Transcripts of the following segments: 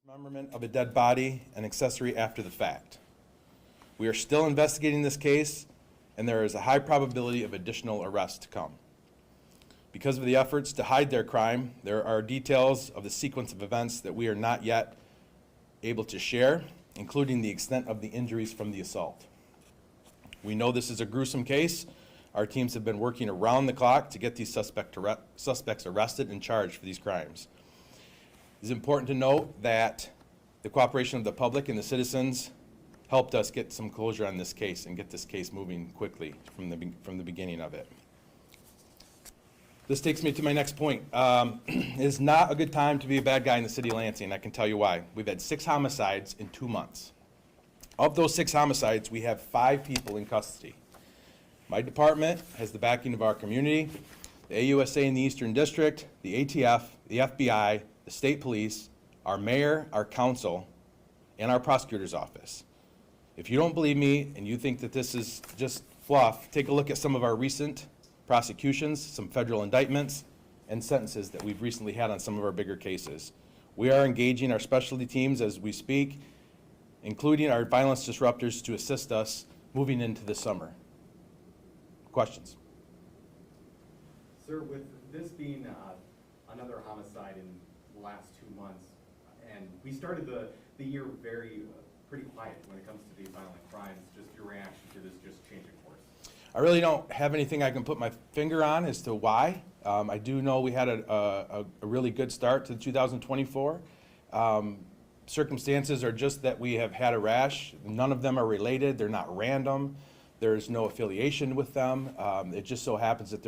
Dismemberment of a dead body and accessory after the fact. We are still investigating this case, and there is a high probability of additional arrests to come. Because of the efforts to hide their crime, there are details of the sequence of events that we are not yet able to share, including the extent of the injuries from the assault. We know this is a gruesome case. Our teams have been working around the clock to get these suspects arrested and charged for these crimes. It is important to note that the cooperation of the public and the citizens helped us get some closure on this case and get this case moving quickly from the beginning of it. This takes me to my next point. It is not a good time to be a bad guy in the city of Lansing. I can tell you why. We've had 6 homicides in 2 months. Of those 6 homicides, we have 5 people in custody. My department has the backing of our community, the AUSA in the Eastern District, the ATF, the FBI, the state police, our mayor, our council, and our prosecutor's office. If you don't believe me and you think that this is just fluff, take a look at some of our recent prosecutions, some federal indictments, and sentences that we've recently had on some of our bigger cases. We are engaging our specialty teams as we speak, including our violence disruptors, to assist us moving into the summer. Questions? Sir, with this being another homicide in the last 2 months, and we started the year pretty quiet when it comes to these violent crimes, just your reaction to this just changing course? I really don't have anything I can put my finger on as to why. I do know we had a really good start to 2024. Circumstances are just that we have had a rash. None of them are related. They're not random. There's no affiliation with them. It just so happens that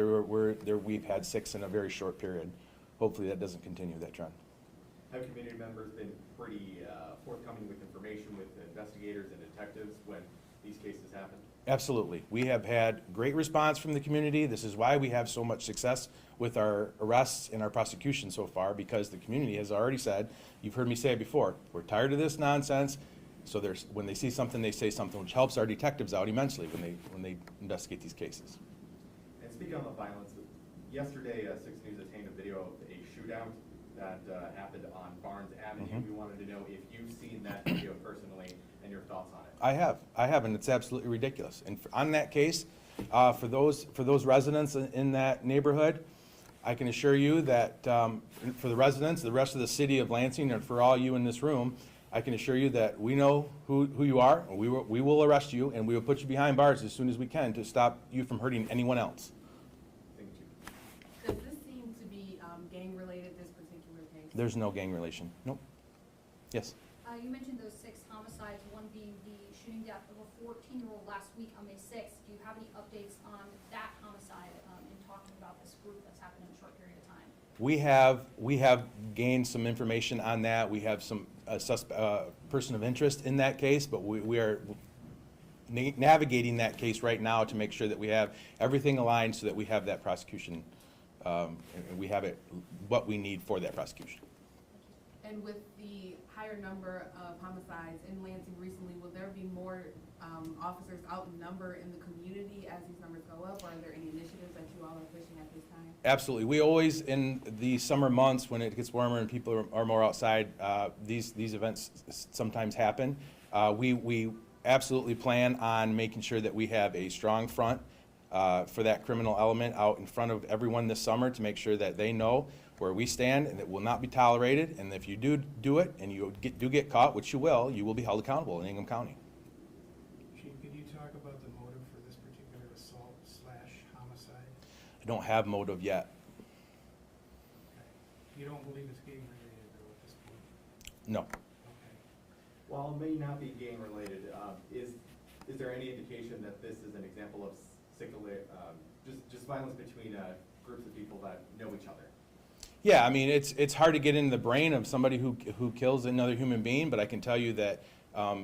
we've had 6 in a very short period. Hopefully that doesn't continue, that trend. Have community members been pretty forthcoming with information with investigators and detectives when these cases happen? Absolutely. We have had great response from the community. This is why we have so much success with our arrests and our prosecution so far, because the community has already said, you've heard me say it before, we're tired of this nonsense. So when they see something, they say something, which helps our detectives out immensely when they investigate these cases. And speaking on the violence, yesterday 6 News attained a video of a shootout that happened on Barnes Avenue. We wanted to know if you've seen that video personally and your thoughts on it. I have, and it's absolutely ridiculous. And on that case, for those residents in that neighborhood, I can assure you that for the residents, the rest of the city of Lansing, and for all you in this room, I can assure you that we know who you are, and we will arrest you, and we will put you behind bars as soon as we can to stop you from hurting anyone else. Thank you. Does this seem to be gang-related, this particular case? There's no gang relation. Nope. Yes? You mentioned those 6 homicides, one being the shooting death of a 14-year-old last week on May 6th. Do you have any updates on that homicide in talking about this group that's happened in a short period of time? We have gained some information on that. We have some person of interest in that case, but we are navigating that case right now to make sure that we have everything aligned so that we have that prosecution, and we have what we need for that prosecution. And with the higher number of homicides in Lansing recently, will there be more officers outnumbered in the community as these numbers go up, or are there any initiatives that you all are pushing at this time? Absolutely. We always, in the summer months when it gets warmer and people are more outside, these events sometimes happen. We absolutely plan on making sure that we have a strong front for that criminal element out in front of everyone this summer to make sure that they know where we stand and it will not be tolerated. And if you do it and you do get caught, which you will be held accountable in Ingham County. Chief, could you talk about the motive for this particular assault/homicide? I don't have motive yet. Okay. You don't believe it's gang-related though at this point? No. Okay. While it may not be gang-related, is there any indication that this is an example of just violence between groups of people that know each other? Yeah, I mean, it's hard to get into the brain of somebody who kills another human being, but I can tell you that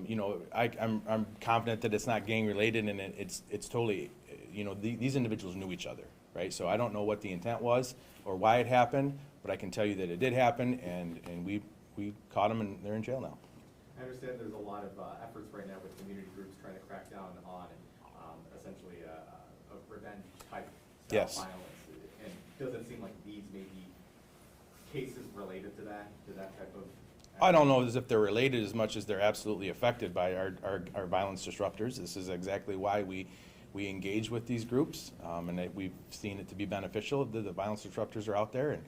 you know, I'm confident that it's not gang related, and it's totally, you know, these individuals knew each other, right? So I don't know what the intent was or why it happened, but I can tell you that it did happen, and we caught them and they're in jail now. I understand there's a lot of efforts right now with community groups trying to crack down on essentially a revenge type Yes. violence. And does it seem like these may be cases related to that type of I don't know as if they're related as much as they're absolutely affected by our violence disruptors. This is exactly why we engage with these groups, and we've seen it to be beneficial. The violence disruptors are out there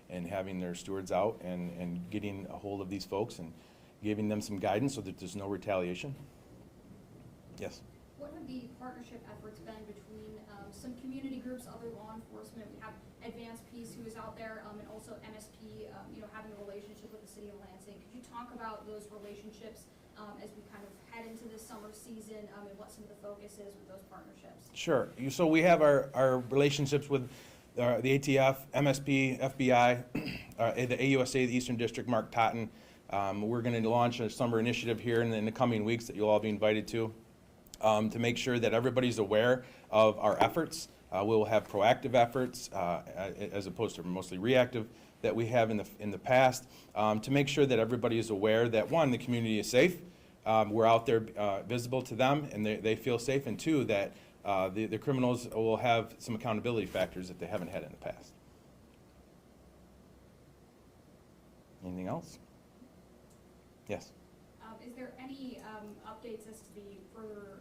and having their stewards out and getting a hold of these folks and giving them some guidance so that there's no retaliation. Yes? What have the partnership efforts been between some community groups, other law enforcement? We have Advanced Peace who is out there, and also MSP, having a relationship with the city of Lansing. Could you talk about those relationships as we kind of head into this summer season, and what some of the focus is with those partnerships? Sure. So we have our relationships with the ATF, MSP, FBI, the AUSA, the Eastern District, Mark Totten. We're going to launch a summer initiative here in the coming weeks that you'll all be invited to make sure that everybody's aware of our efforts. We'll have proactive efforts as opposed to mostly reactive that we have in the past to make sure that everybody is aware that, one, the community is safe. We're out there visible to them and they feel safe, and two, that the criminals will have some accountability factors that they haven't had in the past. Anything else? Yes. Is there any updates as to the further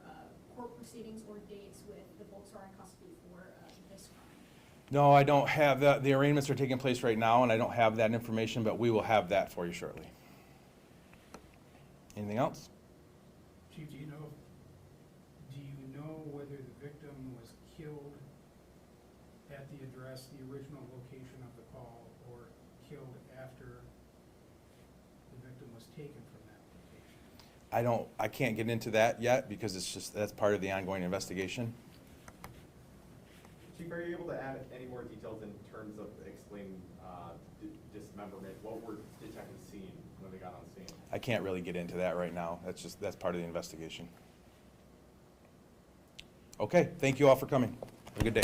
court proceedings or dates with the folks who are in custody for this crime? No, I don't have that. The arraignments are taking place right now, and I don't have that information, but we will have that for you shortly. Anything else? Chief, do you know whether the victim was killed at the address, the original location of the call, or killed after the victim was taken from that location? I can't get into that yet because that's part of the ongoing investigation. Chief, are you able to add any more details in terms of explaining dismemberment? What were detectives seeing when they got on scene? I can't really get into that right now. That's part of the investigation. Okay, thank you all for coming. Have a good day.